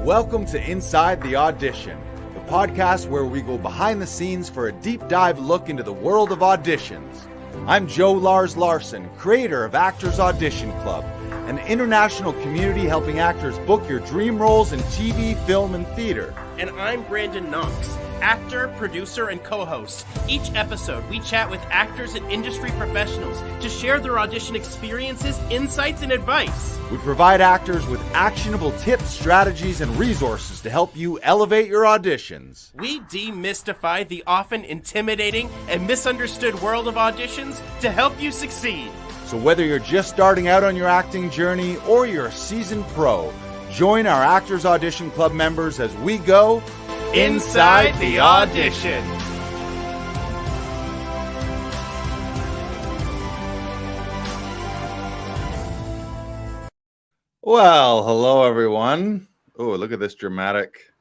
Welcome to Inside the Audition, the podcast where we go behind the scenes for a deep dive look into the world of auditions. I'm Joe Lars Larson, creator of Actors Audition Club, an international community helping actors book your dream roles in TV, film, and theater. And I'm Brandon Knox, actor, producer, and co-host. Each episode, we chat with actors and industry professionals to share their audition experiences, insights, and advice. We provide actors with actionable tips, strategies, and resources to help you elevate your auditions. We demystify the often intimidating and misunderstood world of auditions to help you succeed. So whether you're just starting out on your acting journey or you're a seasoned pro, join our Actors Audition Club members as we go Inside the Audition. Well, hello everyone. Oh, look at this dramatic.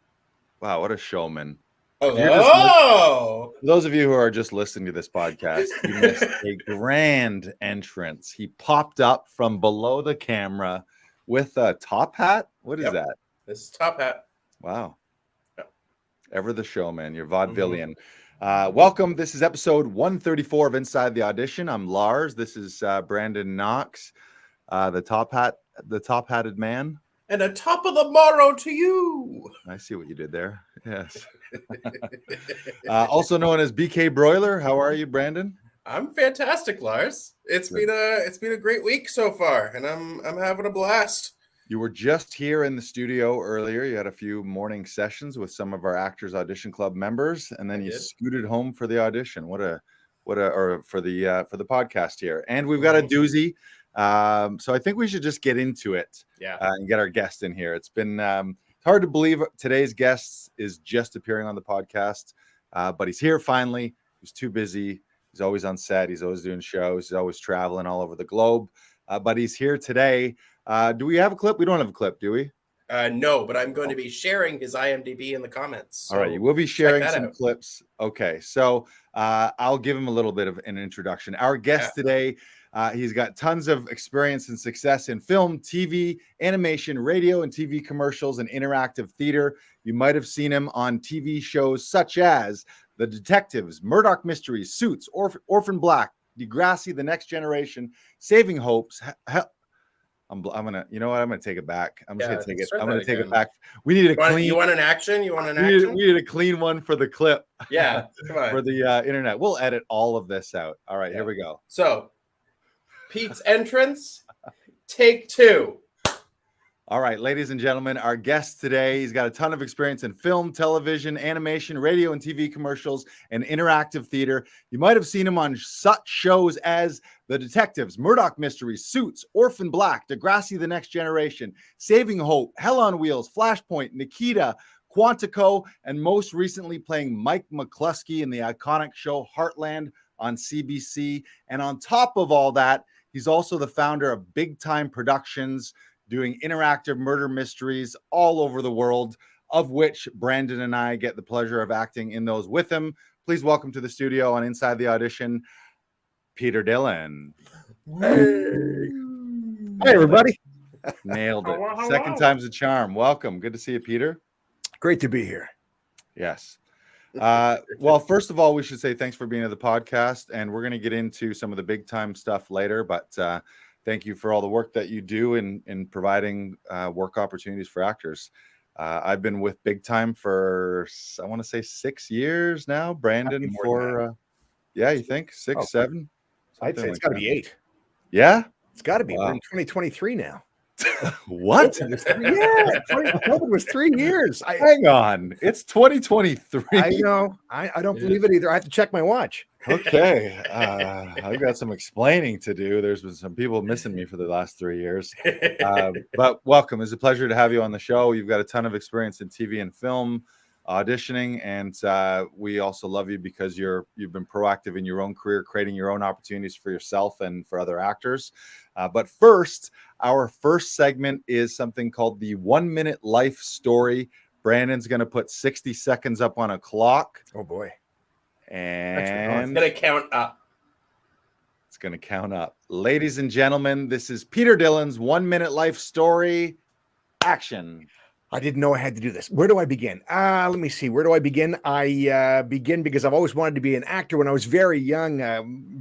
Wow, what a showman. Oh, For those of you who are just listening to this podcast, you missed a grand entrance. He popped up from below the camera with a top hat. What is that? This is top hat. Wow. Yep. Ever the showman. You're vaudevillian. Welcome. This is episode 134 of Inside the Audition. I'm Lars. This is Brandon Knox, the top-hatted man. And a top of the morrow to you. I see what you did there. Yes. Also known as BK Broiler. How are you, Brandon? I'm fantastic, Lars. It's been a great week so far, and I'm having a blast. You were just here in the studio earlier. You had a few morning sessions with some of our Actors Audition Club members, and then you scooted home for the audition. For the podcast here. And we've got a doozy. So I think we should just get into it. And get our guest in here. It's been hard to believe today's guest is just appearing on the podcast, but he's here finally. He's too busy. He's always on set. He's always doing shows. He's always traveling all over the globe, but he's here today. Do we have a clip? We don't have a clip, do we? No, but I'm going to be sharing his IMDb in the comments. So all right, you will be sharing some clips. Okay, so I'll give him a little bit of an introduction. Our guest today, he's got tons of experience and success in film, TV, animation, radio and TV commercials, and interactive theater. You might have seen him on TV shows such as The Detectives, Murdoch Mysteries, Suits, Orphan Black, Degrassi, The Next Generation, Saving Hopes. I'm gonna, you know what? I'm gonna take it back. I'm just gonna take it. I'm gonna take it back. We need a clean. You want an action? You want an action? We need a clean one for the clip. Yeah, come on. For the internet. We'll edit all of this out. All right, here we go. So, Pete's entrance, take two. All right, ladies and gentlemen, our guest today, he's got a ton of experience in film, television, animation, radio and TV commercials, and interactive theater. You might have seen him on such shows as The Detectives, Murdoch Mysteries, Suits, Orphan Black, Degrassi, The Next Generation, Saving Hope, Hell on Wheels, Flashpoint, Nikita, Quantico, and most recently playing Mike McCluskey in the iconic show Heartland on CBC. And on top of all that, he's also the founder of Big Time Productions, doing interactive murder mysteries all over the world, of which Brandon and I get the pleasure of acting in those with him. Please welcome to the studio on Inside the Audition, Peter Dillon. Hey. Hi, everybody. Nailed it. Second time's a charm. Welcome. Good to see you, Peter. Great to be here. Yes. Well, first of all, we should say thanks for being on the podcast, and we're going to get into some of the big time stuff later, but thank you for all the work that you do in providing work opportunities for actors. I've been with Big Time for, I want to say 6 years now. Brandon for, you think 6, 7? I'd say it's got to be 8. Yeah? It's got to be. Wow. We're in 2023 now. What? Yeah, COVID was 3 years. Hang on. It's 2023. I know. I don't believe it either. I have to check my watch. Okay. I've got some explaining to do. There's been some people missing me for the last 3 years. But welcome. It's a pleasure to have you on the show. You've got a ton of experience in TV and film, auditioning, and we also love you because you've been proactive in your own career, creating your own opportunities for yourself and for other actors. But first, our first segment is something called the 1 minute life story. Brandon's going to put 60 seconds up on a clock. Oh boy. And it's going to count up. It's going to count up. Ladies and gentlemen, this is Peter Dillon's 1 minute life story. Action. I didn't know I had to do this. Where do I begin? Let me see. Where do I begin? I begin because I've always wanted to be an actor. When I was very young,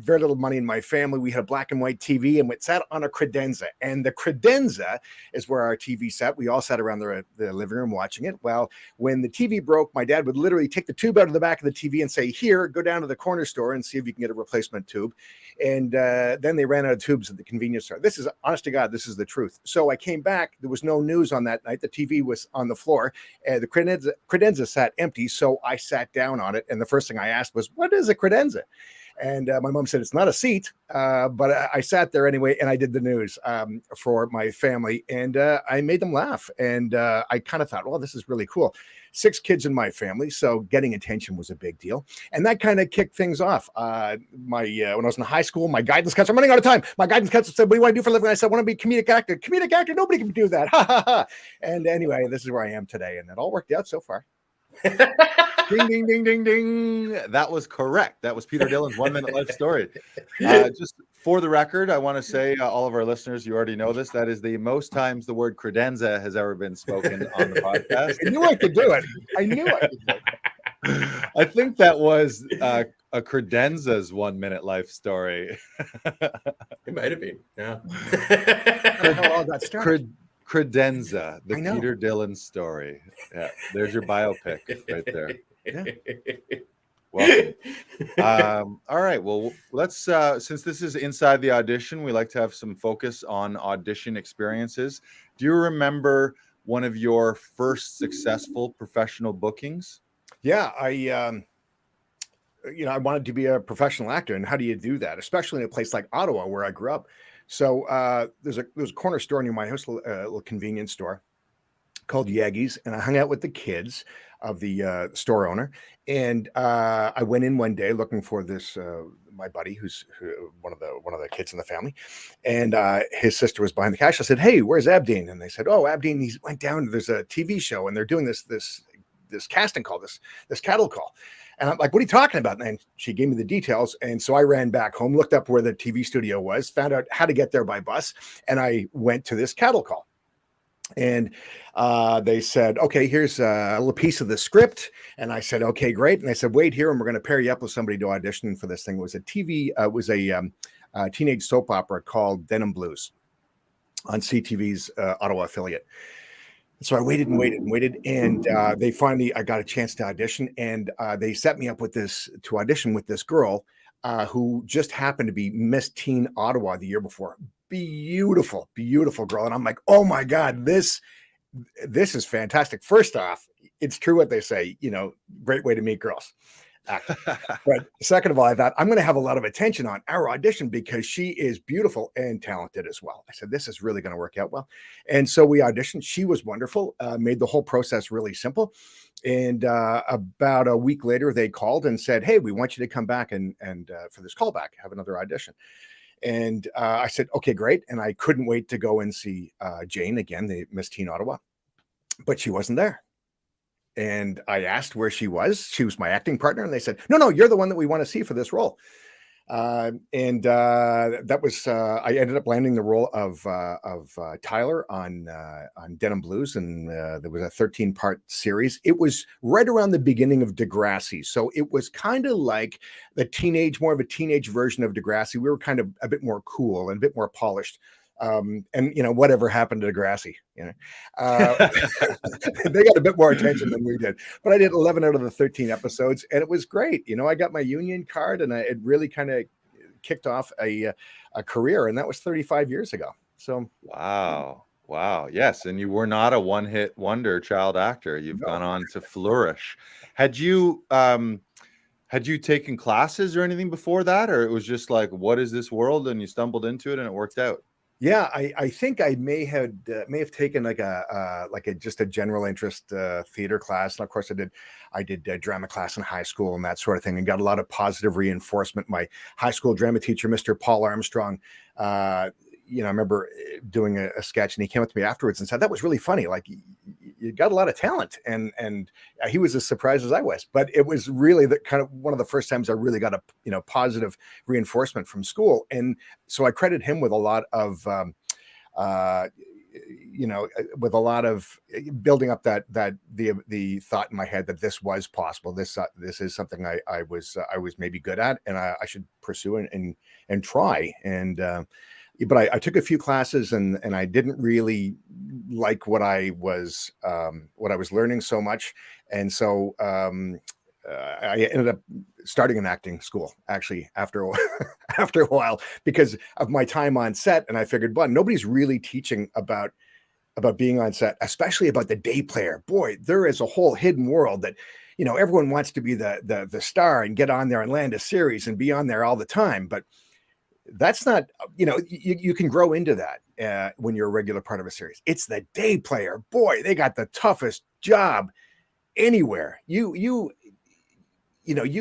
very little money in my family. We had a black and white TV, and we sat on a credenza. And the credenza is where our TV sat. We all sat around the living room watching it. Well, when the TV broke, my dad would literally take the tube out of the back of the TV and say, "Here, go down to the corner store and see if you can get a replacement tube." And then they ran out of tubes at the convenience store. This is, honest to God, this is the truth. So I came back. There was no news on that night. The TV was on the floor. The credenza sat empty. So I sat down on it. And the first thing I asked was, "What is a credenza?" And my mom said, "It's not a seat." But I sat there anyway, and I did the news for my family. And I made them laugh. And I kind of thought, well, this is really cool. 6 kids in my family, so getting attention was a big deal. And that kind of kicked things off. When I was in high school, my guidance counselor, I'm running out of time. My guidance counselor said, "What do you want to do for a living?" I said, "I want to be a comedic actor." Comedic actor? Nobody can do that. Ha, ha, ha. And anyway, this is where I am today. And it all worked out so far. Ding, ding, ding, ding, ding. That was correct. That was Peter Dillon's 1 minute life story. Just for the record, I want to say, all of our listeners, you already know this. That is the most times the word credenza has ever been spoken on the podcast. I knew I could do it. I knew I could do it. I think that was a credenza's 1 minute life story. It might have been. Yeah. I don't know how that started. Credenza, the I know. Peter Dillon story. Yeah, there's your biopic right there. Yeah. Welcome. All right. Well, let's since this is inside the audition, we like to have some focus on audition experiences. Do you remember one of your first successful professional bookings? Yeah, I wanted to be a professional actor, and how do you do that, especially in a place like Ottawa, where I grew up? So there's a corner store near my house, a little convenience store called Yaggy's, and I hung out with the kids of the store owner. And I went in one day looking for this my buddy, who's one of the kids in the family, and his sister was behind the cash. I said, "Hey, where's Abdeen?" And they said, "Oh, Abdeen, he went down. There's a TV show, and they're doing this casting call, this cattle call." And I'm like, "What are you talking about?" And she gave me the details. And so I ran back home, looked up where the TV studio was, found out how to get there by bus. And I went to this cattle call. And they said, "Okay, here's a little piece of the script." And I said, "Okay, great." And they said, "Wait here, and we're going to pair you up with somebody to audition for this thing." It was a teenage soap opera called Denim Blues on CTV's Ottawa affiliate. So I waited and waited and waited, and I got a chance to audition, and they set me up to audition with this girl who just happened to be Miss Teen Ottawa the year before. Beautiful, beautiful girl. And I'm like, "Oh my God, this is fantastic." First off, it's true what they say, great way to meet girls. But second of all, I thought, I'm going to have a lot of attention on our audition because she is beautiful and talented as well. I said, this is really going to work out well. And so we auditioned. She was wonderful, made the whole process really simple. And about a week later, they called and said, "Hey, we want you to come back and for this callback, have another audition." And I said, "Okay, great." And I couldn't wait to go and see Jane again, the Miss Teen Ottawa, but she wasn't there. And I asked where she was. She was my acting partner. And they said, no, you're the one that we want to see for this role. That was, I ended up landing the role of Tyler on Denim Blues. And there was a 13-part series. It was right around the beginning of Degrassi. So it was kind of like more of a teenage version of Degrassi. We were kind of a bit more cool and a bit more polished. Whatever happened to Degrassi, they got a bit more attention than we did, but I did 11 out of the 13 episodes, and it was great. I got my union card, and it really kind of kicked off a career, and that was 35 years ago. So, wow. Yes. And you were not a one-hit wonder child actor. You've gone on to flourish. Had you taken classes or anything before that, or it was just like, what is this world? And you stumbled into it and it worked out? Yeah, I think I may have taken like just a general interest theater class, and of course I did drama class in high school and that sort of thing, and got a lot of positive reinforcement. My high school drama teacher, Mr. Paul Armstrong, I remember doing a sketch, and he came up to me afterwards and said, "That was really funny. Like, you got a lot of talent." And he was as surprised as I was, but it was really one of the first times I really got a positive reinforcement from school. And so I credit him with a lot of with a lot of building up the thought in my head that this was possible. This is something I was maybe good at, and I should pursue and try. And but I took a few classes, and I didn't really like what I was learning so much, and so I ended up starting an acting school actually after a while because of my time on set. And I figured, well, nobody's really teaching about being on set, especially about the day player. Boy, there is a whole hidden world that, everyone wants to be the star and get on there and land a series and be on there all the time. But that's not, you can grow into that when you're a regular part of a series. It's the day player. Boy, they got the toughest job anywhere. You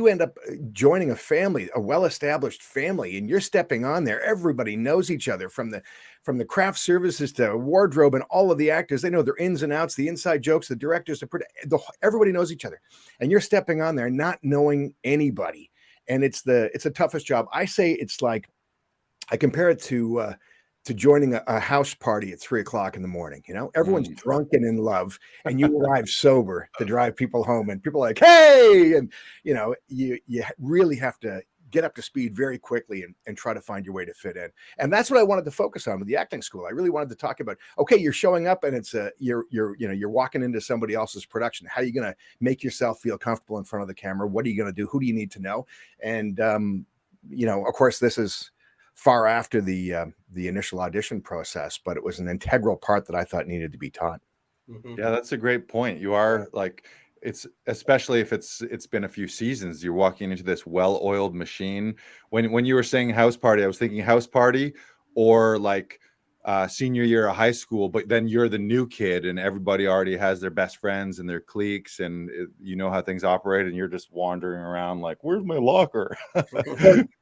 end up joining a family, a well-established family, and you're stepping on there. Everybody knows each other, from the craft services to wardrobe, and all of the actors. They know their ins and outs, the inside jokes, the directors, everybody knows each other. And you're stepping on there not knowing anybody. And it's the toughest job. I say it's like, I compare it to joining a house party at 3:00 in the morning. Everyone's drunk and in love, and you arrive sober to drive people home, and people are like, hey, and you really have to get up to speed very quickly and try to find your way to fit in. And that's what I wanted to focus on with the acting school. I really wanted to talk about, okay, you're showing up, and it's you're walking into somebody else's production. How are you going to make yourself feel comfortable in front of the camera? What are you going to do? Who do you need to know? And of course, this is far after the initial audition process, but it was an integral part that I thought needed to be taught. Yeah, that's a great point. You are like, it's especially if it's been a few seasons, you're walking into this well-oiled machine. When you were saying house party, I was thinking house party or like senior year of high school, but then you're the new kid and everybody already has their best friends and their cliques, and you know how things operate, and you're just wandering around like, where's my locker?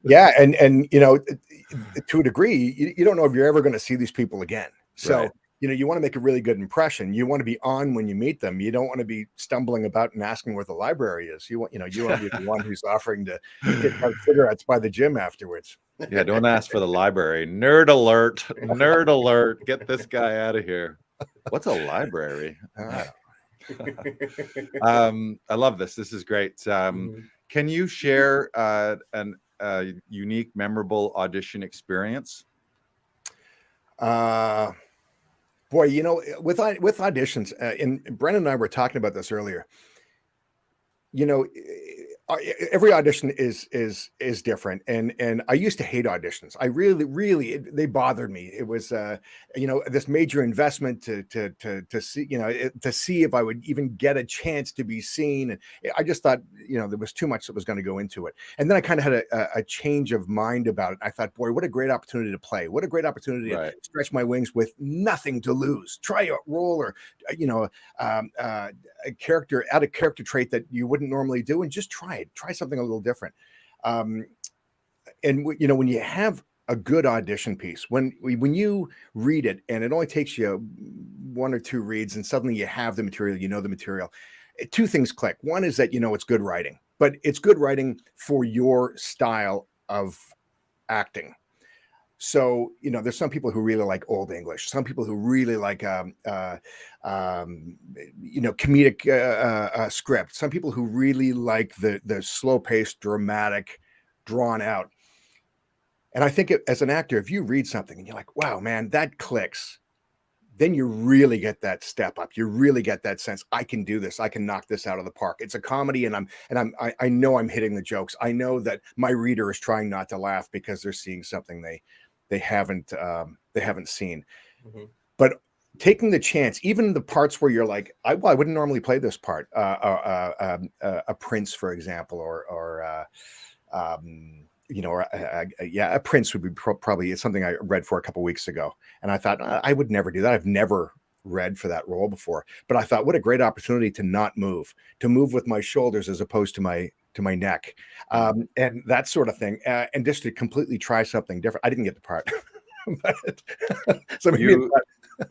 Yeah, and to a degree, you don't know if you're ever going to see these people again. So Right. You want to make a really good impression. You want to be on when you meet them. You don't want to be stumbling about and asking where the library is. You want to be the one who's offering to get cigarettes by the gym afterwards. Yeah, don't ask for the library. Nerd alert. Nerd alert. Get this guy out of here. What's a library? I love this. This is great. Can you share a unique, memorable audition experience? Boy, with auditions, and Brennan and I were talking about this earlier. Every audition is different, and I used to hate auditions. I really they bothered me. It was this major investment to see to see if I would even get a chance to be seen, and I just thought there was too much that was going to go into it. And then I kind of had a change of mind about it. I thought, boy, what a great opportunity to play! What a great opportunity to stretch my wings with nothing to lose. Try a role, or a character, add a character trait that you wouldn't normally do, and just try something a little different. And when you have a good audition piece, when you read it and it only takes you one or two reads and suddenly you have the material, the material, two things click. One is that it's good writing, but it's good writing for your style of acting. So, there's some people who really like Old English, some people who really like, comedic script, some people who really like the slow-paced, dramatic, drawn out. And I think as an actor, if you read something and you're like, wow, man, that clicks, then you really get that step up. You really get that sense, I can do this. I can knock this out of the park. It's a comedy, and I know I'm hitting the jokes. I know that my reader is trying not to laugh because they're seeing something they haven't seen. But taking the chance, even the parts where you're like, I wouldn't normally play this part, a prince, for example, or a prince would be probably something I read for a couple weeks ago, and I thought I would never do that. I've never read for that role before, but I thought, what a great opportunity to not move, to move with my shoulders as opposed to my neck, and that sort of thing, and just to completely try something different. I didn't get the part, but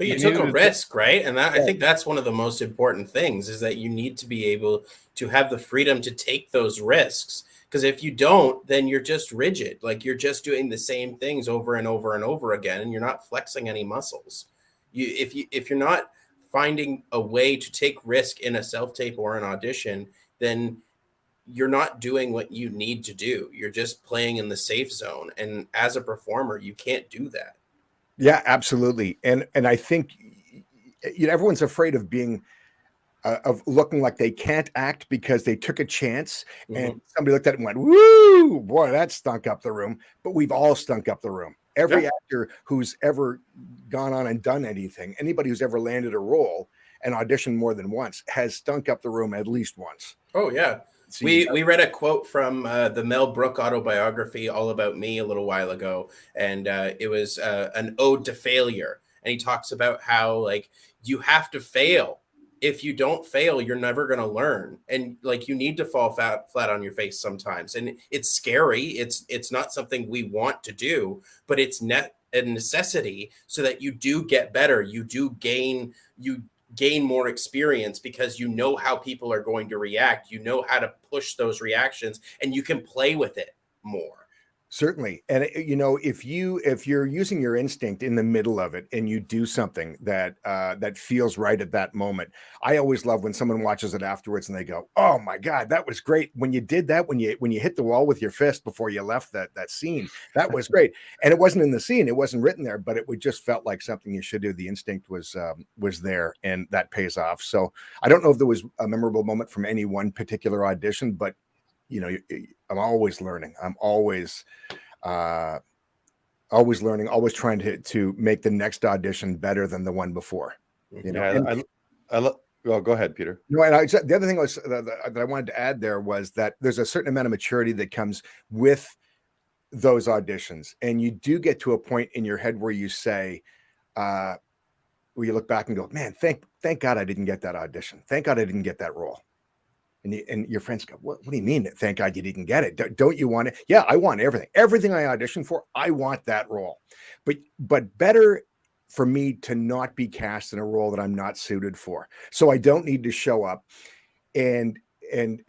you took a risk, right? And I think that's one of the most important things, is that you need to be able to have the freedom to take those risks. Because if you don't, then you're just rigid. Like, you're just doing the same things over and over and over again, and you're not flexing any muscles. If you're not finding a way to take risk in a self-tape or an audition, then you're not doing what you need to do. You're just playing in the safe zone. And as a performer, you can't do that. Yeah, absolutely. And I think everyone's afraid of being of looking like they can't act because they took a chance and somebody looked at it and went, "Woo, boy, that stunk up the room." But we've all stunk up the room. Every actor who's ever gone on and done anything, anybody who's ever landed a role and auditioned more than once has stunk up the room at least once. Oh yeah. We read a quote from the Mel Brooks autobiography, All About Me, a little while ago, and it was an ode to failure. And he talks about how, like, you have to fail. If you don't fail, you're never going to learn. And like, you need to fall flat on your face sometimes. And it's scary. It's not something we want to do, but it's a necessity so that you do get better. You gain more experience because you know how people are going to react. You know how to push those reactions, and you can play with it more. Certainly. And if you're using your instinct in the middle of it and you do something that that feels right at that moment. I always love when someone watches it afterwards and they go, "Oh my God, that was great. When you did that, when you hit the wall with your fist before you left that scene, that was great." And it wasn't in the scene, it wasn't written there, but it would just felt like something you should do. The instinct was there, and that pays off. So I don't know if there was a memorable moment from any one particular audition, but I'm always learning. I'm always learning, always trying to make the next audition better than the one before. Well, go ahead, Peter. No, and the other thing that I wanted to add there was that there's a certain amount of maturity that comes with those auditions, and you do get to a point in your head where you say, where you look back and go, "Man, thank God I didn't get that audition. Thank God I didn't get that role." And your friends go, what do you mean? Thank God you didn't get it. Don't you want it? Yeah, I want everything. Everything I auditioned for, I want that role. But better for me to not be cast in a role that I'm not suited for. So I don't need to show up and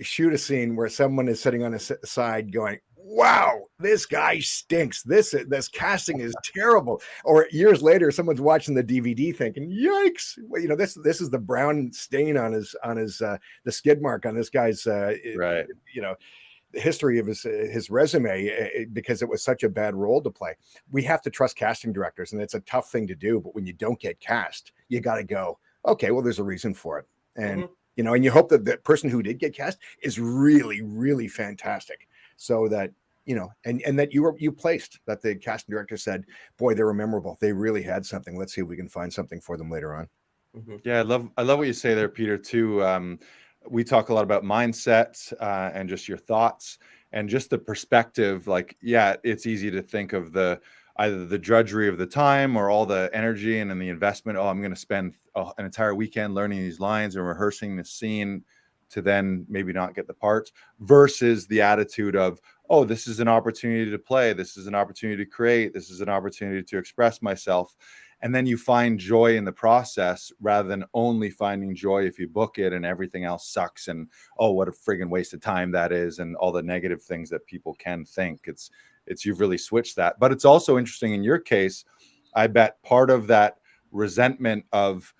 shoot a scene where someone is sitting on the side going, "Wow, this guy stinks. This casting is terrible." Or years later, someone's watching the DVD thinking, "Yikes!" Well, this is the brown stain on his the skid mark on this guy's right. The history of his resume because it was such a bad role to play. We have to trust casting directors, and it's a tough thing to do. But when you don't get cast, you got to go, "Okay, well, there's a reason for it," and and you hope that the person who did get cast is really, really fantastic. So that, and that you placed, that the casting director said, "Boy, they were memorable. They really had something. Let's see if we can find something for them later on." Yeah, I love what you say there, Peter, too. We talk a lot about mindset and just your thoughts and just the perspective. Like, yeah, it's easy to think of either the drudgery of the time or all the energy and the investment. Oh, I'm going to spend an entire weekend learning these lines and rehearsing this scene to then maybe not get the parts, versus the attitude of, "Oh, this is an opportunity to play. This is an opportunity to create. This is an opportunity to express myself." And then you find joy in the process rather than only finding joy if you book it and everything else sucks and, "Oh, what a friggin' waste of time that is," and all the negative things that people can think. It's you've really switched that. But it's also interesting in your case, I bet part of that resentment of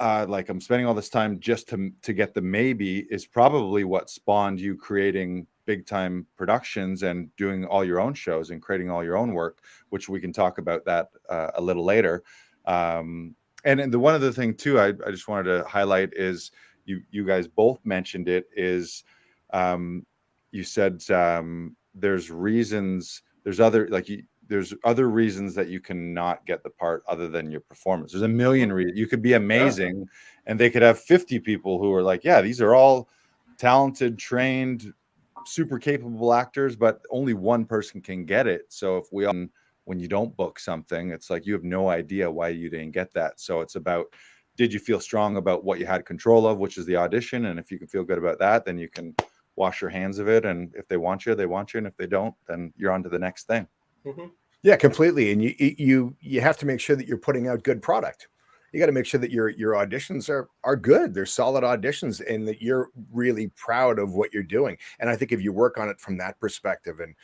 like, I'm spending all this time just to get the maybe is probably what spawned you creating big time productions and doing all your own shows and creating all your own work, which we can talk about that a little later. And the one other thing too, I just wanted to highlight is you guys both mentioned it, is you said there's other reasons that you cannot get the part other than your performance. There's a million reasons. You could be amazing and they could have 50 people who are like, "Yeah, these are all talented, trained, super capable actors," but only one person can get it. So when you don't book something, it's like you have no idea why you didn't get that. So it's about, did you feel strong about what you had control of, which is the audition? And if you can feel good about that, then you can wash your hands of it. And if they want you, they want you. And if they don't, then you're on to the next thing. Yeah, completely. And you have to make sure that you're putting out good product. you got to make sure that your auditions are good. They're solid auditions, and that you're really proud of what you're doing. And I think if you work on it from that perspective, and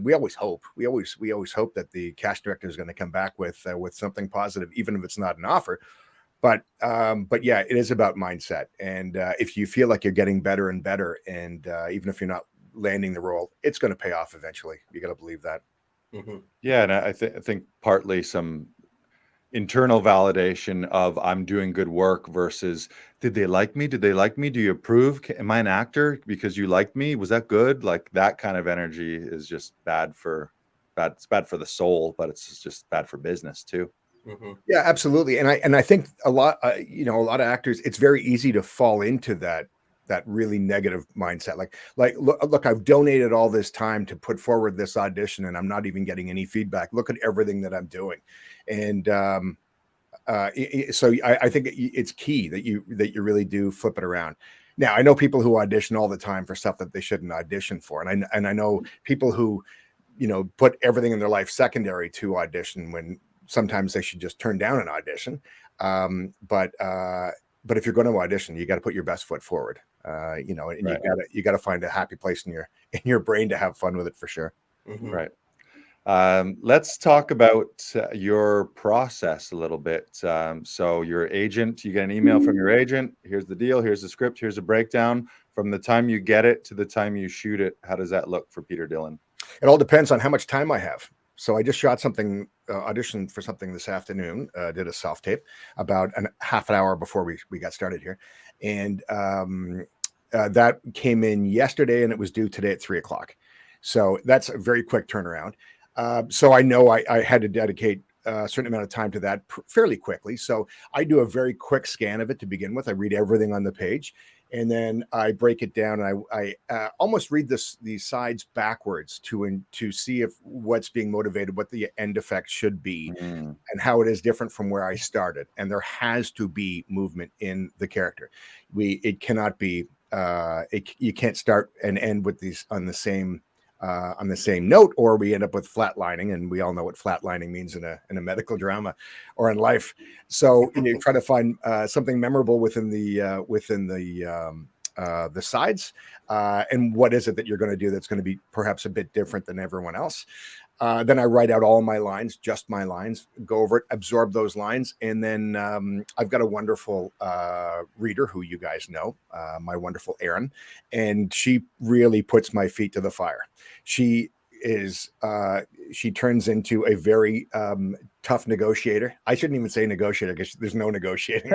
we always hope hope that the casting director is going to come back with something positive, even if it's not an offer. But yeah, it is about mindset. And if you feel like you're getting better and better, and even if you're not landing the role, it's going to pay off eventually. You got to believe that. Mhm. Yeah, and I think partly some internal validation of I'm doing good work versus did they like me? Did they like me? Do you approve? Am I an actor because you liked me? Was that good? Like that kind of energy is just it's bad for the soul, but it's just bad for business too. Mhm. Yeah, absolutely. And I think a lot a lot of actors, it's very easy to fall into that really negative mindset. Like look, I've donated all this time to put forward this audition and I'm not even getting any feedback. Look at everything that I'm doing. And so I think it's key that you really do flip it around. Now, I know people who audition all the time for stuff that they shouldn't audition for, and I know people who put everything in their life secondary to audition when sometimes they should just turn down an audition. But if you're going to audition, you got to put your best foot forward. And Right. you got to find a happy place in your brain to have fun with it for sure. Mhm. Right. Let's talk about your process a little bit. So your agent, you get an email from your agent. Here's the deal. Here's the script. Here's a breakdown. From the time you get it to the time you shoot it, how does that look for Peter Dillon? It all depends on how much time I have. So I just shot something, auditioned for something this afternoon, did a self tape about half an hour before we got started here. And that came in yesterday and it was due today at 3:00. So that's a very quick turnaround. So I know I had to dedicate a certain amount of time to that fairly quickly. So I do a very quick scan of it to begin with. I read everything on the page, and then I break it down. And I almost read these sides backwards to see if what's being motivated, what the end effect should be, and how it is different from where I started. And there has to be movement in the character. It cannot be. You can't start and end with these on the same note, or we end up with flatlining, and we all know what flatlining means in a medical drama or in life. So you try to find something memorable within the sides, and what is it that you're going to do that's going to be perhaps a bit different than everyone else. Then I write out all my lines, just my lines, go over it, absorb those lines. And then I've got a wonderful reader who you guys know, my wonderful Erin, and she really puts my feet to the fire. She turns into a very tough negotiator. I shouldn't even say negotiator because there's no negotiating.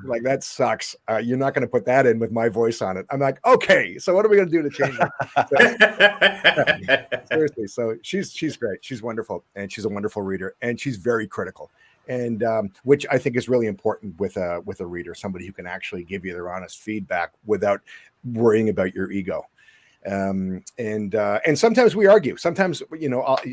Like, that sucks. You're not going to put that in with my voice on it. I'm like, okay, so what are we going to do to change it? Seriously. So she's great. She's wonderful. And she's a wonderful reader, and she's very critical. And which I think is really important with a reader, somebody who can actually give you their honest feedback without worrying about your ego. And sometimes we argue. Sometimes,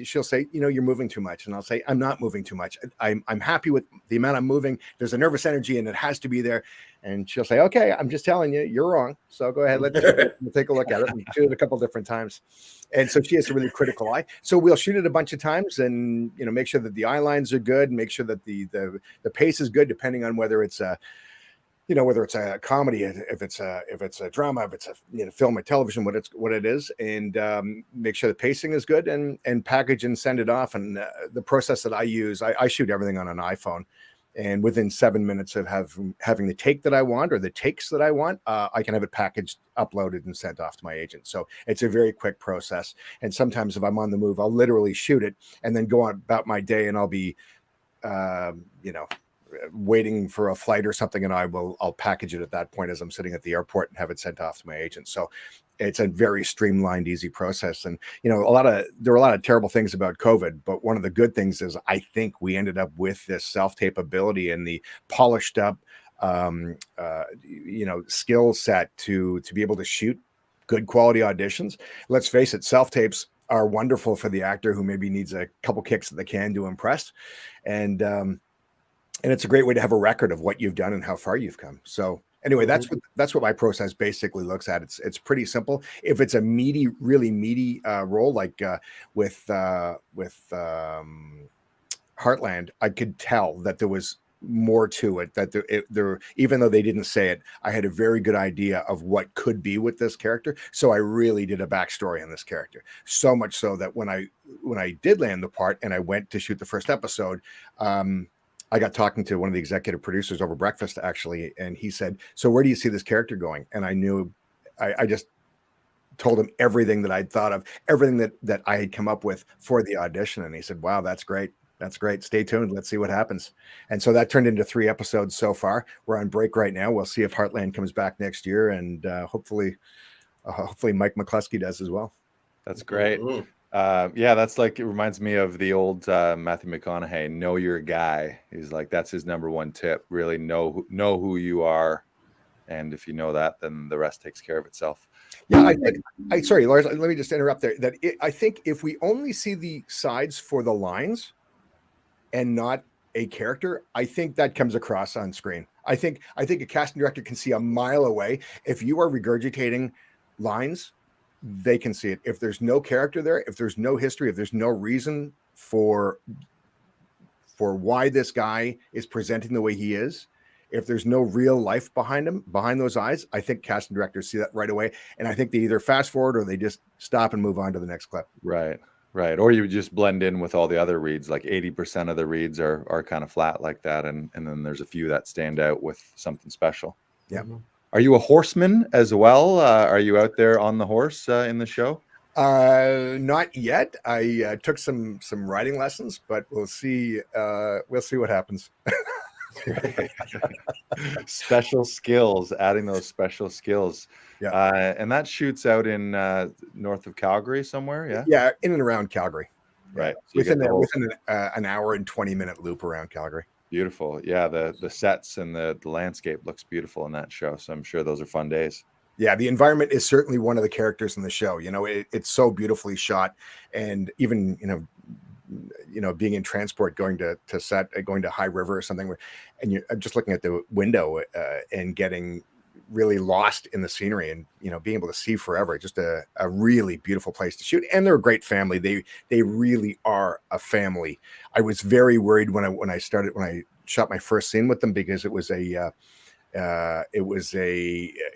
she'll say, you're moving too much. And I'll say, I'm not moving too much. I'm happy with the amount I'm moving. There's a nervous energy and it has to be there. And she'll say, okay, I'm just telling you, you're wrong. So go ahead. We'll take a look at it. And shoot it a couple different times. And so she has a really critical eye. So we'll shoot it a bunch of times and, make sure that the eye lines are good, and make sure that the pace is good, depending on whether it's whether it's a comedy, if it's a drama, if it's a film or television, what it is, and make sure the pacing is good, and package and send it off. And the process that I use, I shoot everything on an iPhone, and within 7 minutes of having the take that I want, or the takes that I want, I can have it packaged, uploaded, and sent off to my agent. So it's a very quick process. And sometimes if I'm on the move, I'll literally shoot it and then go on about my day, and I'll be, waiting for a flight or something, and I'll package it at that point as I'm sitting at the airport and have it sent off to my agent. So it's a very streamlined, easy process. And there were a lot of terrible things about COVID, but one of the good things is I think we ended up with this self-tape ability and the polished up skill set to be able to shoot good quality auditions. Let's face it, self-tapes are wonderful for the actor who maybe needs a couple kicks at the can to impress. And it's a great way to have a record of what you've done and how far you've come. So anyway, that's what my process basically looks at. It's pretty simple. If it's a really meaty role, like with Heartland, I could tell that there was more to it, that there, even though they didn't say it, I had a very good idea of what could be with this character. So I really did a backstory on this character, so much so that when I did land the part and I went to shoot the first episode, I got talking to one of the executive producers over breakfast, actually, and he said, "So where do you see this character going?" And I knew, I just told him everything that I'd thought of, everything that I had come up with for the audition. And he said, "Wow, that's great. That's great. Stay tuned. Let's see what happens." And so that turned into 3 episodes so far. We're on break right now. We'll see if Heartland comes back next year, and hopefully Mike McCluskey does as well. That's great. Yeah, that's like, it reminds me of the old Matthew McConaughey, know your guy. He's like, that's his number one tip. Really know who you are. And if you know that, then the rest takes care of itself. Yeah, sorry, Lars, let me just interrupt there. I think if we only see the sides for the lines and not a character, I think that comes across on screen. I think a casting director can see a mile away. If you are regurgitating lines, they can see it. If there's no character there, if there's no history, if there's no reason for why this guy is presenting the way he is, if there's no real life behind him, behind those eyes, I think casting directors see that right away. And I think they either fast forward or they just stop and move on to the next clip. Right. Or you just blend in with all the other reads. Like 80% of the reads are kind of flat like that. And then there's a few that stand out with something special. Yeah. Are you a horseman as well? Are you out there on the horse in the show? Not yet. I took some riding lessons, but we'll see. We'll see what happens. Special skills, adding those special skills. Yeah. And that shoots out in north of Calgary somewhere. Yeah. Yeah, in and around Calgary. Right. So within an hour and 20-minute loop around Calgary. Beautiful. Yeah, the sets and the landscape looks beautiful in that show. So I'm sure those are fun days. Yeah, the environment is certainly one of the characters in the show. You know, it's so beautifully shot, and even being in transport, going to set, going to High River or something, and you're just looking at the window and getting really lost in the scenery, and being able to see forever. Just a really beautiful place to shoot, and they're a great family. They really are a family. I was very worried when I shot my first scene with them, because it was a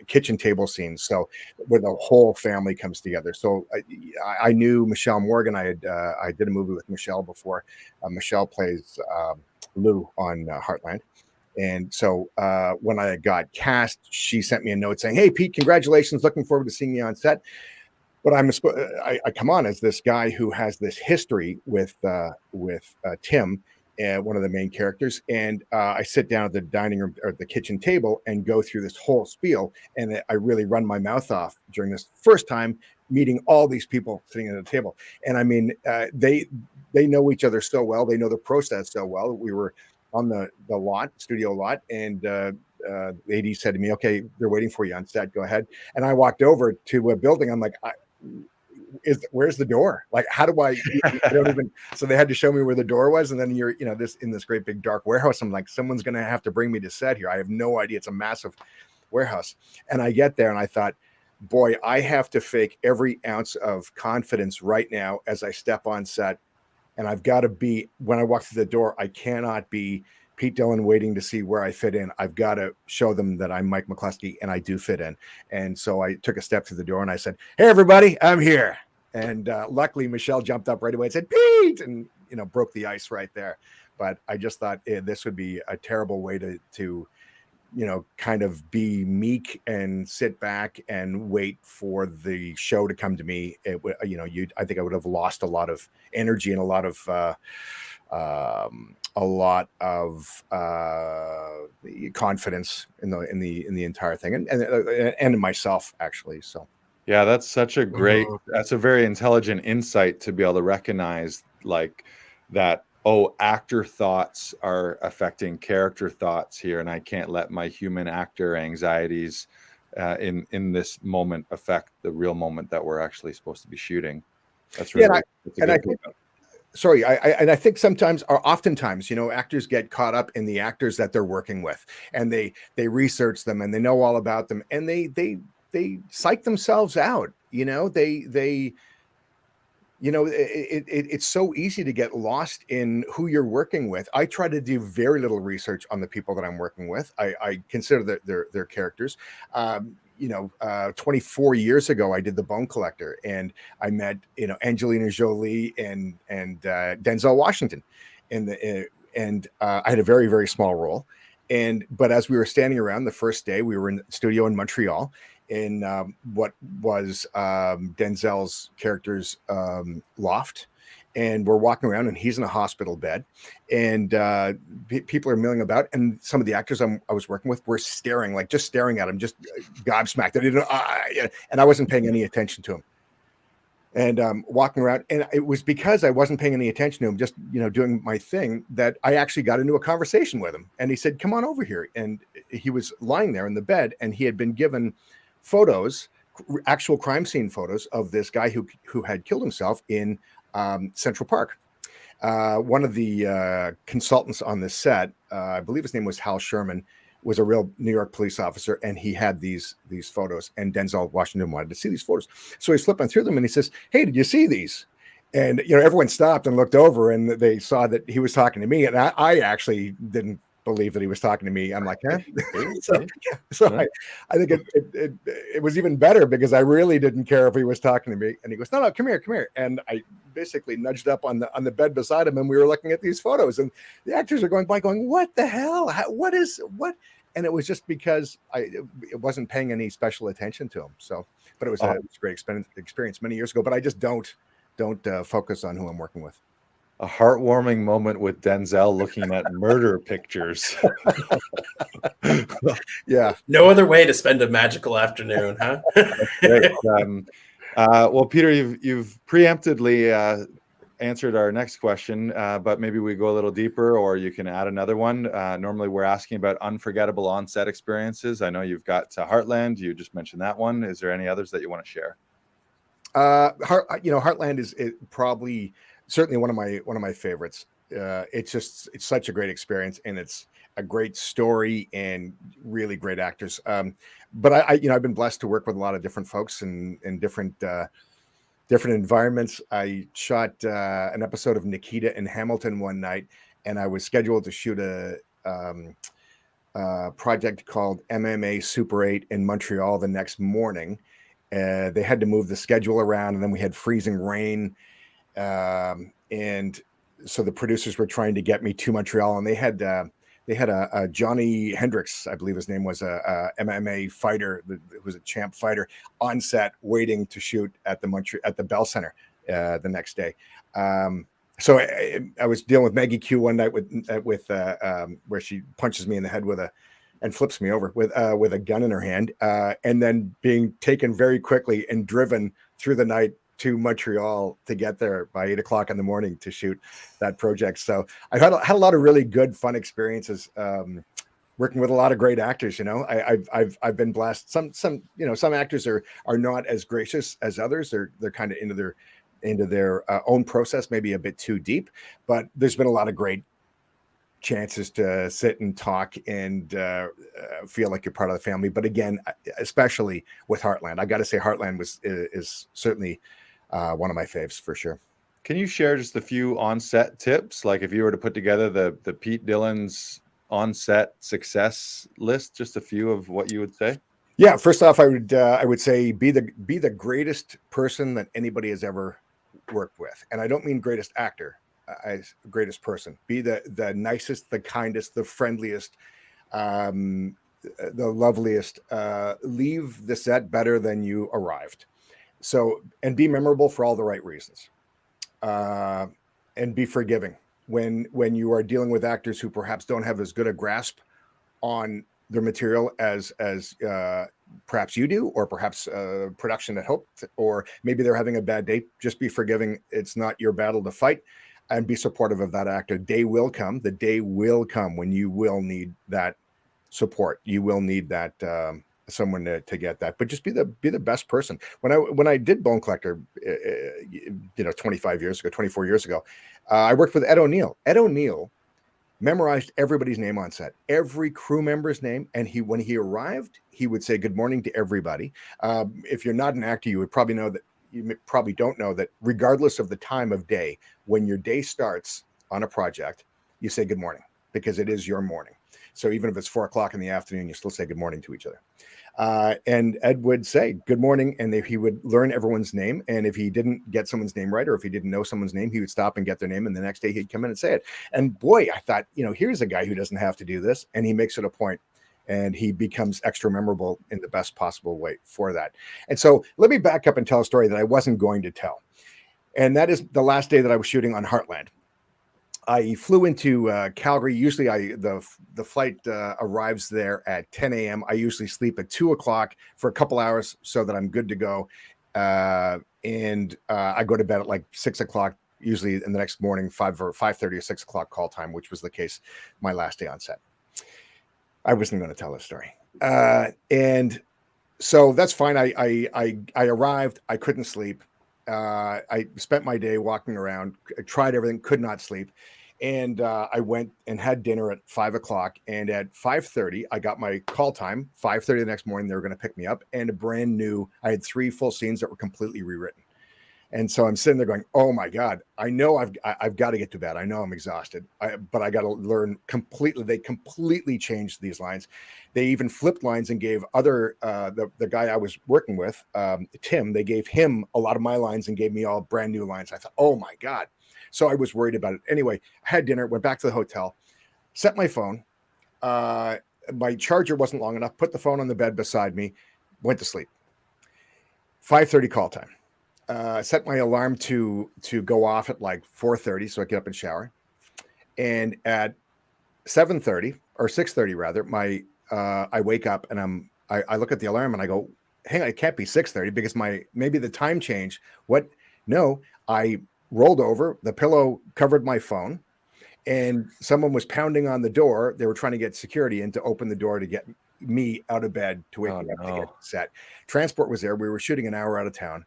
kitchen table scene, so where the whole family comes together. So I knew Michelle Morgan. I did a movie with Michelle before. Michelle plays Lou on Heartland. And so when I got cast, she sent me a note saying, "Hey, Pete, congratulations. Looking forward to seeing you on set." But I come on as this guy who has this history with Tim, one of the main characters. And I sit down at the dining room or the kitchen table and go through this whole spiel. And I really run my mouth off during this first time meeting all these people sitting at the table. And I mean, they know each other so well. They know the process so well. We were on the studio lot, and the AD said to me, "Okay, they're waiting for you on set. Go ahead." And I walked over to a building. I'm like, where's the door? Like, how do I don't even, so they had to show me where the door was. And then you're, in this great big dark warehouse. I'm like, someone's going to have to bring me to set here. I have no idea. It's a massive warehouse. And I get there and I thought, boy, I have to fake every ounce of confidence right now as I step on set. And I've got to be, when I walk through the door, I cannot be Pete Dillon waiting to see where I fit in. I've got to show them that I'm Mike McCluskey and I do fit in. And so I took a step through the door and I said, "Hey, everybody, I'm here." And luckily, Michelle jumped up right away and said, "Pete," and broke the ice right there. But I just thought this would be a terrible way to kind of be meek and sit back and wait for the show to come to me. It would, I think I would have lost a lot of energy and a lot of confidence in the entire thing, and in myself, actually. So. Yeah, that's such a that's a very intelligent insight to be able to recognize like that. Oh, actor thoughts are affecting character thoughts here, and I can't let my human actor anxieties in this moment affect the real moment that we're actually supposed to be shooting. That's really I think sometimes, or oftentimes, actors get caught up in the actors that they're working with, and they research them and they know all about them, and they psych themselves out. it's so easy to get lost in who you're working with. I try to do very little research on the people that I'm working with. I consider that their characters. 24 years ago, I did The Bone Collector, and I met Angelina Jolie and Denzel Washington, and I had a very, very small role. But as we were standing around the first day, we were in the studio in Montreal in what was Denzel's character's loft. And we're walking around, and he's in a hospital bed, and people are milling about. And some of the actors I was working with were staring at him, just gobsmacked. And I wasn't paying any attention to him. And walking around, and it was because I wasn't paying any attention to him, just doing my thing, that I actually got into a conversation with him. And he said, "Come on over here." And he was lying there in the bed, and he had been given photos, actual crime scene photos of this guy who had killed himself in Central Park. One of the consultants on this set, I believe his name was Hal Sherman, was a real New York police officer, and he had these photos, and Denzel Washington wanted to see these photos. So he's flipping through them, and he says, "Hey, did you see these?" And everyone stopped and looked over, and they saw that he was talking to me, and I actually didn't believe that he was talking to me. I'm like, huh? I think it was even better, because I really didn't care if he was talking to me. And he goes, no, come here. And I basically nudged up on the bed beside him, and we were looking at these photos, and the actors are going by going, what the hell? What? And it was just because it wasn't paying any special attention to him. So, but it was a great experience many years ago, but I just don't focus on who I'm working with. A heartwarming moment with Denzel looking at murder pictures. Yeah. No other way to spend a magical afternoon, huh? Well, Peter, you've preemptively answered our next question, but maybe we go a little deeper, or you can add another one. Normally, we're asking about unforgettable on-set experiences. I know you've got Heartland. You just mentioned that one. Is there any others that you want to share? Heartland is probably certainly one of my favorites. It's such a great experience, and it's a great story and really great actors. But I've been blessed to work with a lot of different folks in different environments. I shot an episode of Nikita in Hamilton one night, and I was scheduled to shoot a project called MMA Super 8 in Montreal the next morning. They had to move the schedule around, and then we had freezing rain. And so the producers were trying to get me to Montreal, and they had a Johnny Hendricks, I believe his name was, a MMA fighter, it was a champ fighter, on set waiting to shoot at the Bell Center the next day. So I was dealing with Maggie Q one night with where she punches me in the head and flips me over with a gun in her hand, and then being taken very quickly and driven through the night to Montreal to get there by 8 o'clock in the morning to shoot that project. So I've had a lot of really good, fun experiences working with a lot of great actors. I've been blessed. Some actors are not as gracious as others. They're kind of into their own process, maybe a bit too deep. But there's been a lot of great chances to sit and talk and feel like you're part of the family. But again, especially with Heartland, I got to say Heartland is certainly one of my faves for sure. Can you share just a few on-set tips? Like if you were to put together the Pete Dillon's on-set success list, just a few of what you would say? Yeah, first off, I would say be the greatest person that anybody has ever worked with. And I don't mean greatest actor, as greatest person. Be the nicest, the kindest, the friendliest, the loveliest. Leave the set better than you arrived. So, and be memorable for all the right reasons, and be forgiving when you are dealing with actors who perhaps don't have as good a grasp on their material as perhaps you do, or perhaps production had hoped, or maybe they're having a bad day. Just be forgiving. It's not your battle to fight, and be supportive of that actor. The day will come when you will need that support. You will need that someone to get that, but just be the best person. When I did Bone Collector, 24 years ago, I worked with Ed O'Neill. Ed O'Neill memorized everybody's name on set, every crew member's name, and when he arrived, he would say good morning to everybody. If you're not an actor, you would probably know that probably don't know that regardless of the time of day, when your day starts on a project, you say good morning because it is your morning. So even if it's 4 o'clock in the afternoon, you still say good morning to each other. And Ed would say good morning, and he would learn everyone's name. And if he didn't get someone's name right, or if he didn't know someone's name, he would stop and get their name. And the next day he'd come in and say it. And boy, I thought, here's a guy who doesn't have to do this, and he makes it a point. And he becomes extra memorable in the best possible way for that. And so let me back up and tell a story that I wasn't going to tell. And that is the last day that I was shooting on Heartland. I flew into Calgary. Usually the flight arrives there at 10 a.m. I usually sleep at 2 o'clock for a couple hours so that I'm good to go. And I go to bed at like 6 o'clock, usually in the next morning, 5:30 or 6 o'clock call time, which was the case my last day on set. I wasn't going to tell this story. And so that's fine. I arrived. I couldn't sleep. I spent my day walking around, tried everything, could not sleep. And I went and had dinner at 5 o'clock. And at 5:30, I got my call time. 5:30 the next morning, they were going to pick me up. And I had 3 full scenes that were completely rewritten. And so I'm sitting there going, oh my God, I know I've got to get to bed. I know I'm exhausted, but I got to learn completely. They completely changed these lines. They even flipped lines and gave the guy I was working with, Tim, they gave him a lot of my lines and gave me all brand new lines. I thought, oh my God. So I was worried about it. Anyway, I had dinner, went back to the hotel, set my phone. My charger wasn't long enough, put the phone on the bed beside me, went to sleep. 5:30 call time. Set my alarm to go off at like 4:30 so I get up and shower. And at 7:30 or 6:30 rather, I wake up and I look at the alarm and I go, hang on, it can't be 6:30 because maybe the time changed. What? No, I rolled over, the pillow covered my phone, and someone was pounding on the door. They were trying to get security in to open the door to get me out of bed to wake me up to get set. Transport was there. We were shooting an hour out of town.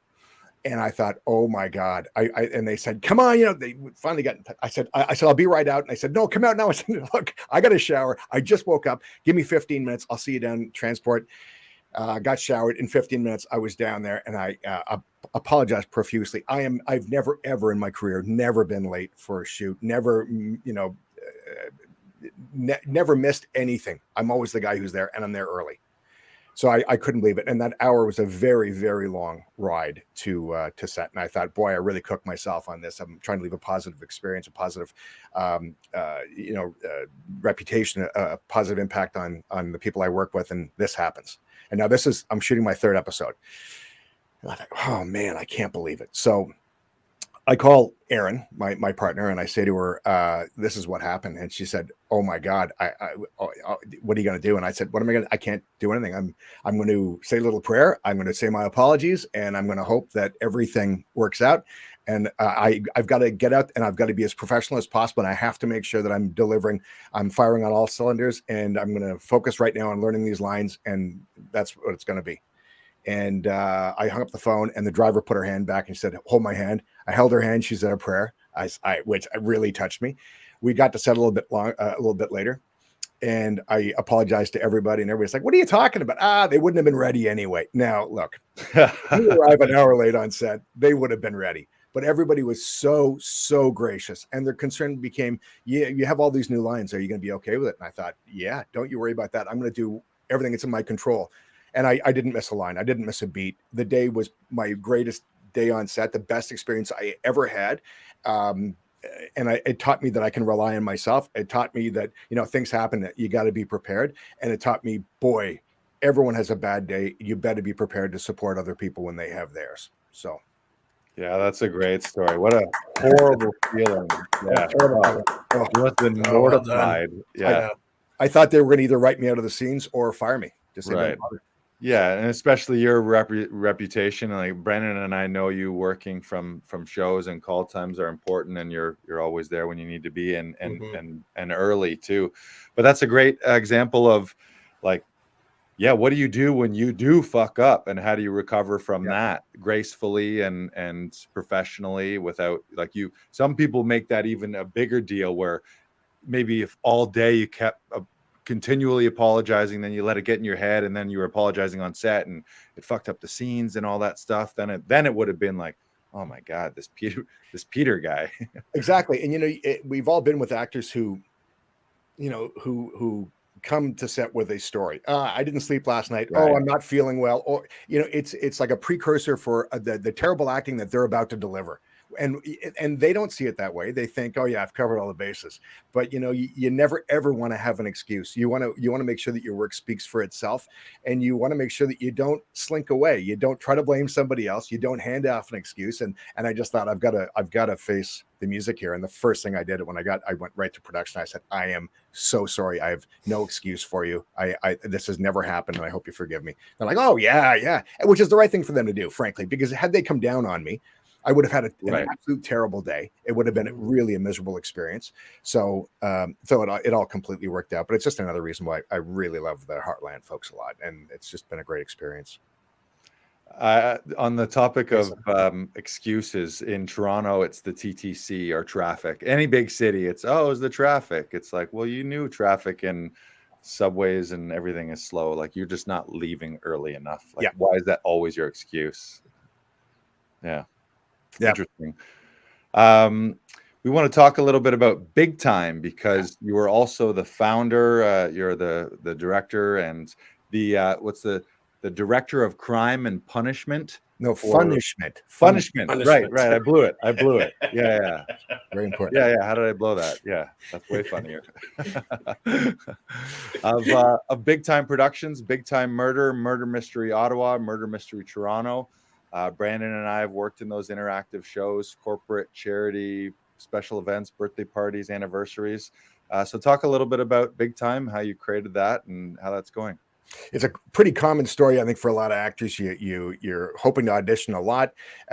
And I thought, oh my God. And they said, come on, they finally got in touch. I said, I'll be right out. And I said, no, come out now. I said, look, I got a shower. I just woke up. Give me 15 minutes. I'll see you down transport. Got showered. In 15 minutes, I was down there, and I apologized profusely. I've never, ever in my career, never been late for a shoot. Never, never missed anything. I'm always the guy who's there, and I'm there early. So I couldn't believe it. And that hour was a very, very long ride to set. And I thought, boy, I really cooked myself on this. I'm trying to leave a positive experience, a positive, reputation, a positive impact on the people I work with. And this happens. And now I'm shooting my 3rd episode. And I thought, oh man, I can't believe it. So I call Erin, my partner, and I say to her, this is what happened. And she said, oh my God, what are you going to do? And I said, what am I going to, I can't do anything. I'm going to say a little prayer. I'm going to say my apologies, and I'm going to hope that everything works out. And I've got to get out, and I've got to be as professional as possible. And I have to make sure that I'm delivering, I'm firing on all cylinders, and I'm going to focus right now on learning these lines. And that's what it's going to be. And I hung up the phone, and the driver put her hand back and said, hold my hand. I held her hand. She said a prayer, which really touched me. We got to set a little bit later, and I apologized to everybody, and everybody's like, what are you talking about? They wouldn't have been ready anyway. Now, look, you arrive an hour late on set, they would have been ready. But everybody was so, so gracious. And their concern became, yeah, you have all these new lines. Are you going to be okay with it? And I thought, yeah, don't you worry about that. I'm going to do everything that's in my control. And I didn't miss a line. I didn't miss a beat. The day was my greatest day on set, the best experience I ever had. And it taught me that I can rely on myself. It taught me that, things happen, that you got to be prepared. And it taught me, boy, everyone has a bad day. You better be prepared to support other people when they have theirs. So. Yeah, that's a great story. What a horrible feeling. Yeah. Mortified. Yeah. I thought they were going to either write me out of the scenes or fire me. Just right. Yeah, and especially your reputation. Like Brennan and I know you working from shows, and call times are important, and you're always there when you need to be, and early too. But that's a great example of, like, yeah, what do you do when you do fuck up, and how do you recover from that gracefully and professionally without, like, you? Some people make that even a bigger deal, where maybe if all day you kept continually apologizing, then you let it get in your head, and then you were apologizing on set, and it fucked up the scenes and all that stuff, then it would have been like, oh my God, this Peter guy. Exactly. And we've all been with actors who come to set with a story. I didn't sleep last night. Right. Oh, I'm not feeling well. Or it's like a precursor for the terrible acting that they're about to deliver. And they don't see it that way. They think, oh yeah, I've covered all the bases. But you never ever want to have an excuse. You want to make sure that your work speaks for itself, and you want to make sure that you don't slink away. You don't try to blame somebody else. You don't hand off an excuse. And I just thought, I've got to face the music here. And the first thing I did when I went right to production, I said, I am so sorry. I have no excuse for you. This has never happened, and I hope you forgive me. They're like, oh yeah, which is the right thing for them to do, frankly, because had they come down on me, I would have had an absolute terrible day. It would have been really a miserable experience. So it all completely worked out. But it's just another reason why I really love the Heartland folks a lot, and it's just been a great experience. On the topic of excuses, in Toronto, it's the TTC or traffic. Any big city, it's the traffic. It's like, well, you knew traffic and subways and everything is slow. Like, you're just not leaving early enough. Like, why is that always your excuse? Yeah. Interesting. We want to talk a little bit about Big Time, because you were also the founder. You're the director and the what's the director of Crime and Punishment. No, Punishment. Right. I blew it. Yeah. Very important. Yeah. How did I blow that? Yeah, that's way funnier. Of Big Time Productions, Big Time Murder, Murder Mystery Ottawa, Murder Mystery Toronto. Brandon and I have worked in those interactive shows, corporate, charity, special events, birthday parties, anniversaries. So talk a little bit about Big Time, how you created that and how that's going. It's a pretty common story, I think, for a lot of actors. You're hoping to audition a lot,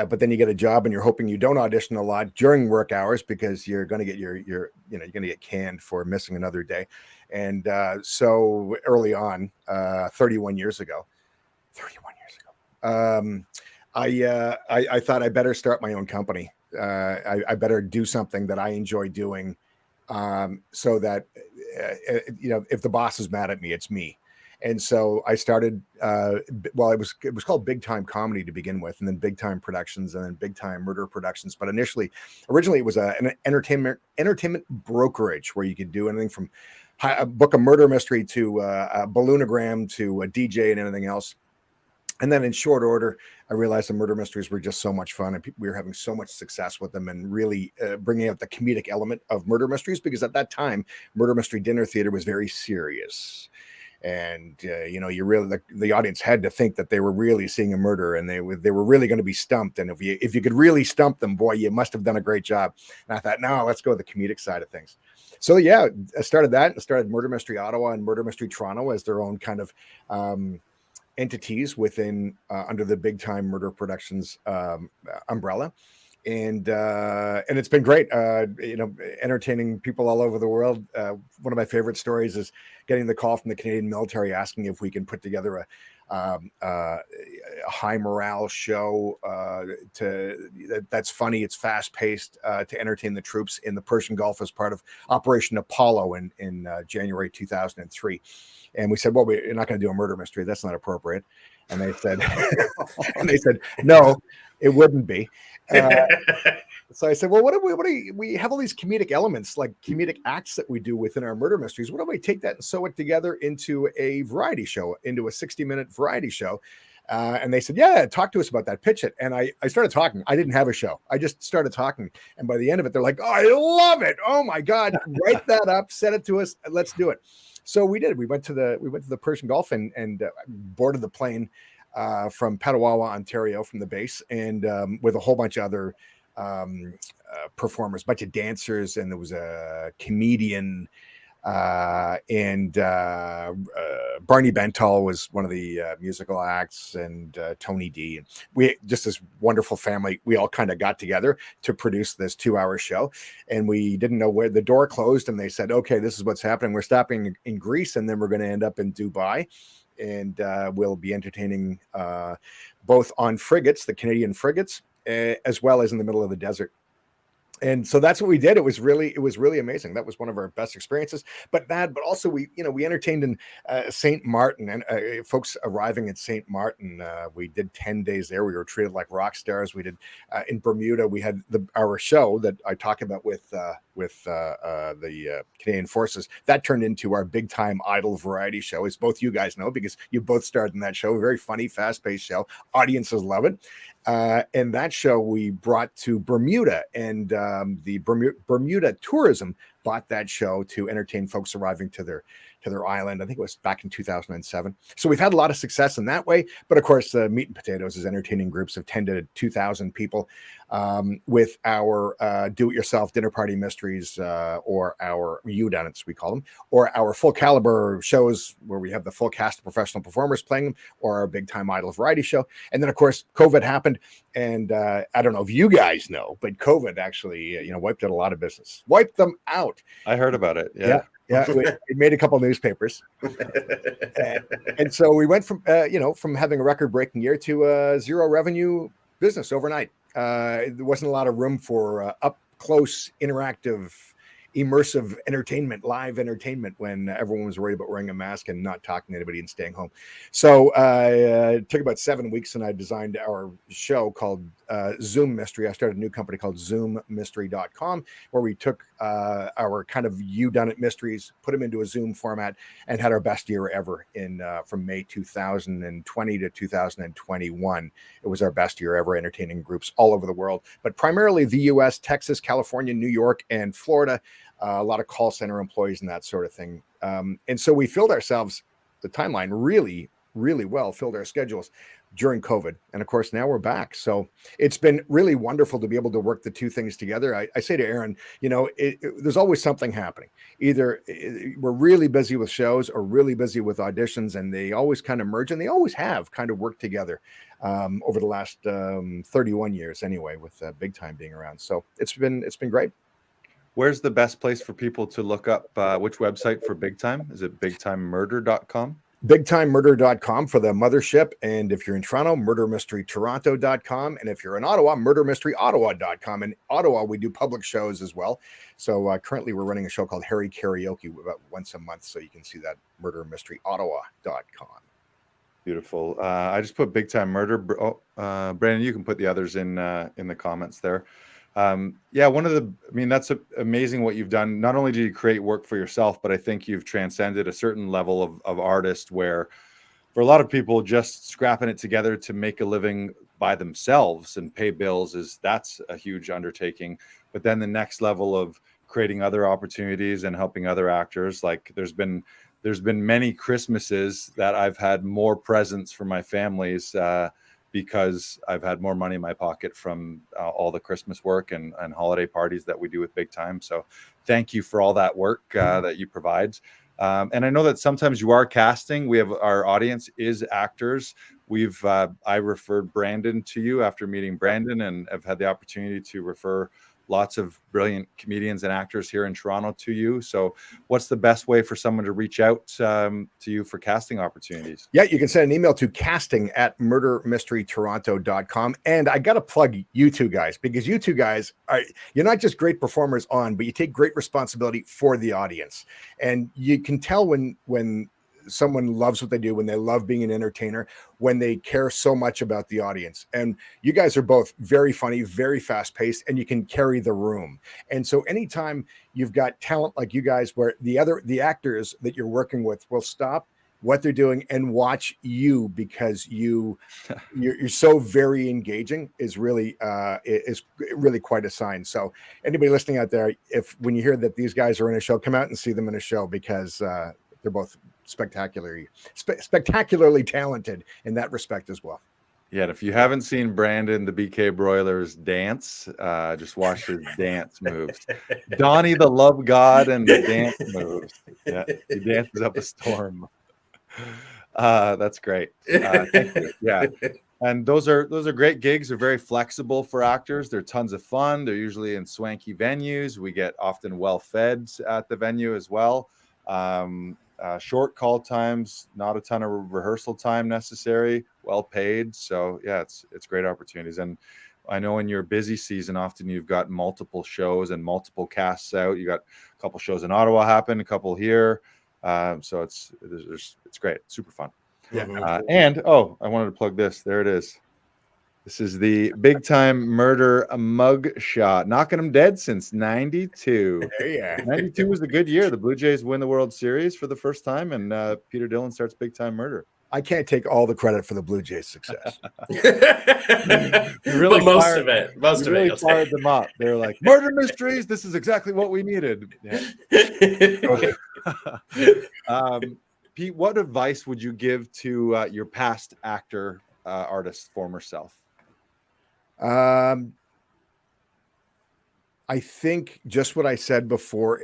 but then you get a job and you're hoping you don't audition a lot during work hours, because you're going to get you're going to get canned for missing another day. And so early on, 31 years ago, I thought I better start my own company. I better do something that I enjoy doing, so that if the boss is mad at me, it's me. And so I started. It was called Big Time Comedy to begin with, and then Big Time Productions, and then Big Time Murder Productions. But originally, it was an entertainment brokerage where you could do anything from book a murder mystery to a balloonagram to a DJ and anything else. And then in short order, I realized the murder mysteries were just so much fun, and we were having so much success with them, and really bringing out the comedic element of murder mysteries, because at that time, murder mystery dinner theater was very serious. And the audience had to think that they were really seeing a murder, and they were really going to be stumped. And if you could really stump them, boy, you must have done a great job. And I thought, no, let's go with the comedic side of things. So I started that, and started Murder Mystery Ottawa and Murder Mystery Toronto as their own kind of entities within under the Big Time Murder Productions umbrella. And it's been great, entertaining people all over the world. One of my favorite stories is getting the call from the Canadian military asking if we can put together a high morale show that's funny, it's fast paced, to entertain the troops in the Persian Gulf as part of Operation Apollo in January 2003. And we said, well, we're not going to do a murder mystery. That's not appropriate. And they said, no, it wouldn't be. So I said, well, what do we have all these comedic elements, like comedic acts that we do within our murder mysteries. What if we take that and sew it together into a variety show, into a 60-minute variety show? And they said, yeah, talk to us about that, pitch it. And I started talking. I didn't have a show. I just started talking. And by the end of it, they're like, oh, I love it. Oh my God, write that up, send it to us. Let's do it. So we did. We went to the Persian Gulf and boarded the plane from Petawawa, Ontario, from the base, and with a whole bunch of other performers, a bunch of dancers, and there was a comedian, and Barney Bentall was one of the musical acts, and Tony D. And we just this wonderful family. We all kind of got together to produce this 2-hour show, and we didn't know where the door closed, and they said, "Okay, this is what's happening. We're stopping in Greece, and then we're going to end up in Dubai." And we'll be entertaining both on frigates, the Canadian frigates, as well as in the middle of the desert. And so that's what we did. It was really amazing. That was one of our best experiences. But also we entertained in St. Martin, and folks arriving at St. Martin. We did 10 days there. We were treated like rock stars. We did in Bermuda. We had our show that I talk about with the Canadian Forces. That turned into our big time idol variety show, as both you guys know, because you both starred in that show. Very funny, fast paced show. Audiences love it. And that show we brought to Bermuda, and the Bermuda Tourism bought that show to entertain folks arriving to their island. I think it was back in 2007. So we've had a lot of success in that way. But of course, Meat and Potatoes is entertaining groups of 10 to 2,000 people with our do-it-yourself dinner party mysteries, or our U-Done-Its, we call them, or our full caliber shows where we have the full cast of professional performers playing them, or our big time idol variety show. And then of course, COVID happened. And I don't know if you guys know, but COVID actually, wiped out a lot of business, wiped them out. I heard about it. Yeah. Yeah, it made a couple of newspapers, and so we went from from having a record-breaking year to zero revenue business overnight. There wasn't a lot of room for up close, interactive, immersive entertainment, live entertainment, when everyone was worried about wearing a mask and not talking to anybody and staying home. So it took about 7 weeks, and I designed our show called Zoom Mystery. I started a new company called ZoomMystery.com, where we took our kind of you-done-it mysteries, put them into a Zoom format, and had our best year ever from May 2020 to 2021. It was our best year ever, entertaining groups all over the world, but primarily the US, Texas, California, New York, and Florida. A lot of call center employees and that sort of thing. And so we filled ourselves, the timeline really, really well, filled our schedules during COVID. And of course, now we're back. So it's been really wonderful to be able to work the two things together. I say to Aaron, there's always something happening. Either we're really busy with shows or really busy with auditions, and they always kind of merge, and they always have kind of worked together over the last 31 years anyway, with Big Time being around. So it's been great. Where's the best place for people to look up which website for Big Time? Is it bigtimemurder.com? Bigtimemurder.com for the mothership. And if you're in Toronto, murdermysterytoronto.com. And if you're in Ottawa, murdermysteryottawa.com. In Ottawa, we do public shows as well. So currently we're running a show called Harry Karaoke about once a month. So you can see that, murdermysteryottawa.com. Beautiful. I just put Big Time Murder. Brandon, you can put the others in the comments there. That's amazing what you've done. Not only did you create work for yourself, but I think you've transcended a certain level of artist where for a lot of people, just scrapping it together to make a living by themselves and pay bills that's a huge undertaking. But then the next level of creating other opportunities and helping other actors, like there's been many Christmases that I've had more presents for my families, because I've had more money in my pocket from all the Christmas work and holiday parties that we do with Big Time. So thank you for all that work that you provide. And I know that sometimes you are casting. Our audience is actors. I referred Brandon to you after meeting Brandon, and I've had the opportunity to refer lots of brilliant comedians and actors here in Toronto to you. So what's the best way for someone to reach out to you for casting opportunities? Yeah, you can send an email to casting@murdermysterytoronto.com. And I got to plug you two guys, because you two guys you're not just great performers but you take great responsibility for the audience. And you can tell when someone loves what they do, when they love being an entertainer, when they care so much about the audience. And you guys are both very funny, very fast paced, and you can carry the room. And so anytime you've got talent like you guys, where the actors that you're working with will stop what they're doing and watch you, because you're so very engaging, is really quite a sign. So anybody listening out there, when you hear that these guys are in a show, come out and see them in a show, because they're both spectacularly talented in that respect as well. Yeah, and if you haven't seen Brandon the BK Broilers dance, just watch his dance moves. Donnie the Love God and the dance moves. Yeah, he dances up a storm. That's great. Thank you. Yeah, and those are great gigs. They're very flexible for actors. They're tons of fun. They're usually in swanky venues. We get often well fed at the venue as well. Short call times, not a ton of rehearsal time necessary, well paid. So yeah, it's great opportunities. And I know in your busy season, often you've got multiple shows and multiple casts out. You got a couple shows in Ottawa happen, a couple here. So it's great. It's super fun. Yeah. And I wanted to plug this. There it is. This is the Big Time Murder mug shot, knocking them dead since 92. Yeah. 92 was a good year. The Blue Jays win the World Series for the first time, and Peter Dillon starts Big Time Murder. I can't take all the credit for the Blue Jays' success. Really but most of it really you'll fired say. them up. They're like, murder mysteries. This is exactly what we needed. Yeah. Pete, what advice would you give to your past actor, artist, former self? I think just what I said before.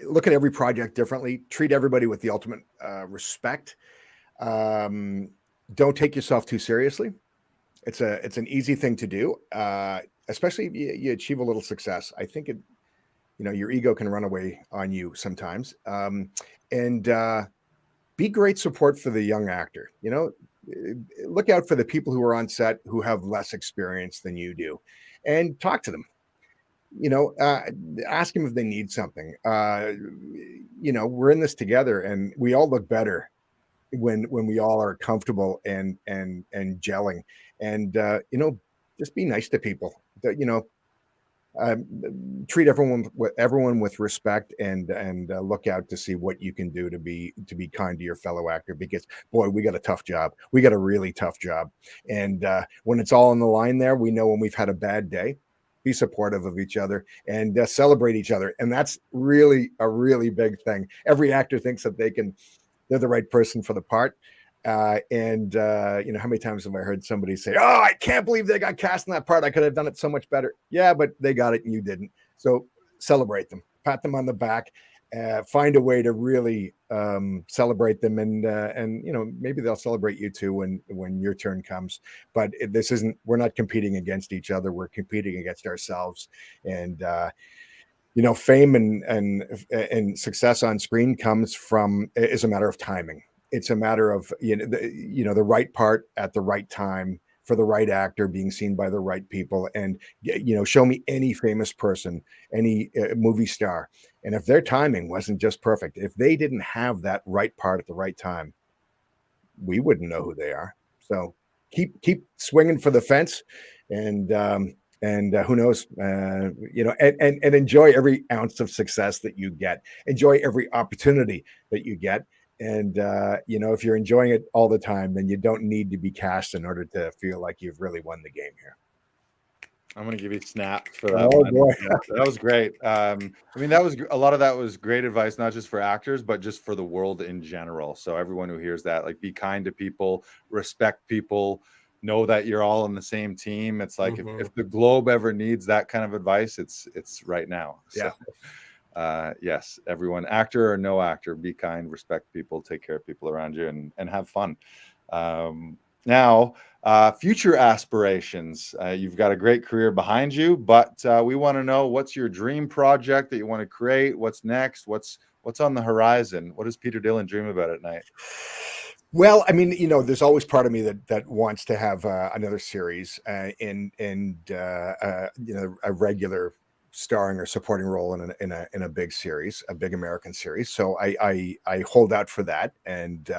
Look at every project differently. Treat everybody with the ultimate respect. Don't take yourself too seriously. It's an easy thing to do, especially if you achieve a little success. I think your ego can run away on you sometimes. And be great support for the young actor. Look out for the people who are on set who have less experience than you do, and talk to them. Ask them if they need something. We're in this together, and we all look better when we all are comfortable and gelling. And just be nice to people. Treat everyone with respect, and look out to see what you can do to be kind to your fellow actor, because boy, we got a tough job. We got a really tough job. And when it's all on the line there, we know when we've had a bad day. Be supportive of each other and celebrate each other. And that's really a really big thing. Every actor thinks that they're the right person for the part. How many times have I heard somebody say, "Oh, I can't believe they got cast in that part. I could have done it so much better." Yeah, but they got it and you didn't. So celebrate them, pat them on the back, find a way to really celebrate them, and maybe they'll celebrate you too when your turn comes. But we're not competing against each other. We're competing against ourselves. And fame and success on screen is a matter of timing. It's a matter of the right part at the right time for the right actor, being seen by the right people. And show me any famous person, any movie star, and if their timing wasn't just perfect, if they didn't have that right part at the right time, we wouldn't know who they are. So keep swinging for the fence, and who knows, and enjoy every ounce of success that you get. Enjoy every opportunity that you get. And if you're enjoying it all the time, then you don't need to be cast in order to feel like you've really won the game here. I'm going to give you snaps for that. Oh boy, that was great. A lot of that was great advice, not just for actors, but just for the world in general. So everyone who hears that, like, be kind to people, respect people, know that you're all on the same team. It's like, if the globe ever needs that kind of advice, it's right now. Yeah. So, yes, everyone, actor or no actor, be kind, respect people, take care of people around you, and have fun. Now, future aspirations. You've got a great career behind you, but we want to know, what's your dream project that you want to create? What's next? What's on the horizon? What does Peter Dillon dream about at night? Well, there's always part of me that wants to have another series and a regular starring or supporting role in a big series, a big American series. So I hold out for that, and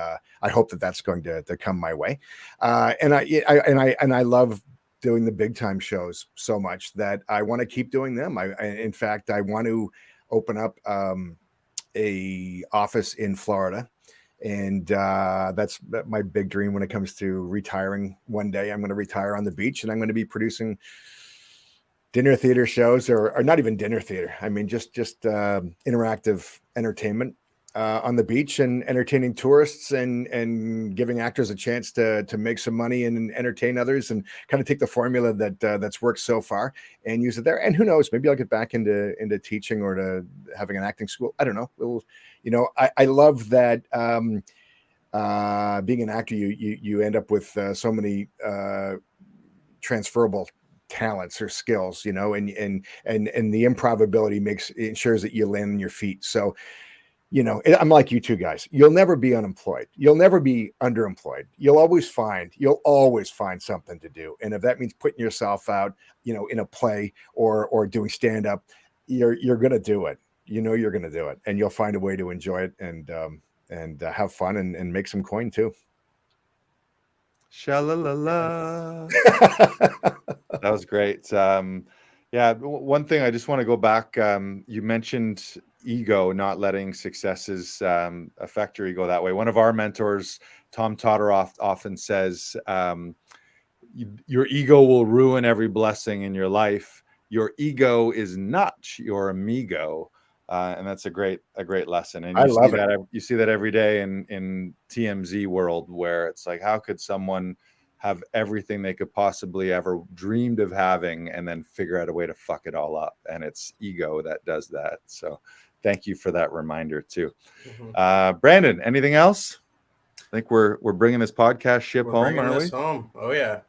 I hope that that's going to come my way. And I love doing the big time shows so much that I want to keep doing them. In fact, I want to open up a office in Florida. And that's my big dream when it comes to retiring. One day I'm going to retire on the beach, and I'm going to be producing dinner theater shows, or not even dinner theater. I mean, just interactive entertainment on the beach, and entertaining tourists, and giving actors a chance to make some money and entertain others, and kind of take the formula that's worked so far and use it there. And who knows, maybe I'll get back into teaching or to having an acting school. I don't know. I love that being an actor, you end up with so many transferable talents or skills, and the improv ability ensures that you land on your feet. So, I'm like you two guys. You'll never be unemployed. You'll never be underemployed. You'll always find something to do. And if that means putting yourself out, in a play or doing stand up, you're going to do it. You're going to do it, and you'll find a way to enjoy it and have fun and make some coin too. Sha-la-la-la. That was great. One thing I just want to go back. You mentioned ego, not letting successes affect your ego that way. One of our mentors, Tom Todoroff, often says, your ego will ruin every blessing in your life. Your ego is not your amigo. And that's a great lesson. And you see that every day in TMZ world, where it's like, how could someone have everything they could possibly ever dreamed of having and then figure out a way to fuck it all up? And it's ego that does that. So thank you for that reminder too. Mm-hmm. Brandon, anything else? I think we're bringing this podcast ship home, aren't we? Home. Oh yeah.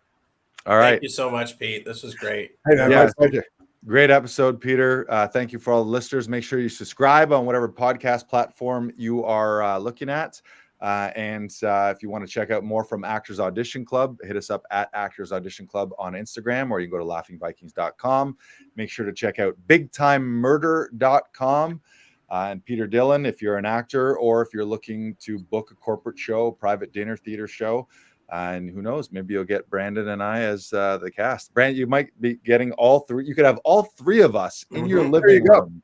All right. Thank you so much, Pete. This was great. My pleasure. Great episode, Peter. Thank you for all the listeners. Make sure you subscribe on whatever podcast platform you are looking at. And if you want to check out more from Actors Audition Club, hit us up at Actors Audition Club on Instagram, or you can go to laughingvikings.com. Make sure to check out bigtimemurder.com. And Peter Dillon, if you're an actor or if you're looking to book a corporate show, private dinner theater show, and who knows, maybe you'll get Brandon and I as the cast. Brandon, you might be getting all three. You could have all three of us in your living room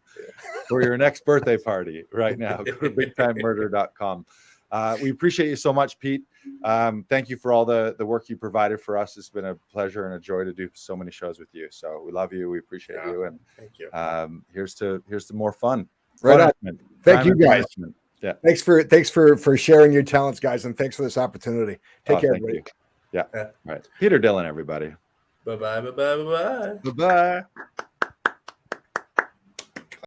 for your next birthday party right now. Go to bigtimemurder.com. We appreciate you so much, Pete. Thank you for all the work you provided for us. It's been a pleasure and a joy to do so many shows with you. So we love you. We appreciate you. And thank you. Here's to more fun. Right on. Thank you, guys. Yeah. Thanks for sharing your talents, guys, and thanks for this opportunity. Take care, everybody. Yeah. All right. Peter Dillon, everybody. Bye-bye. Bye-bye. Bye-bye. Bye-bye.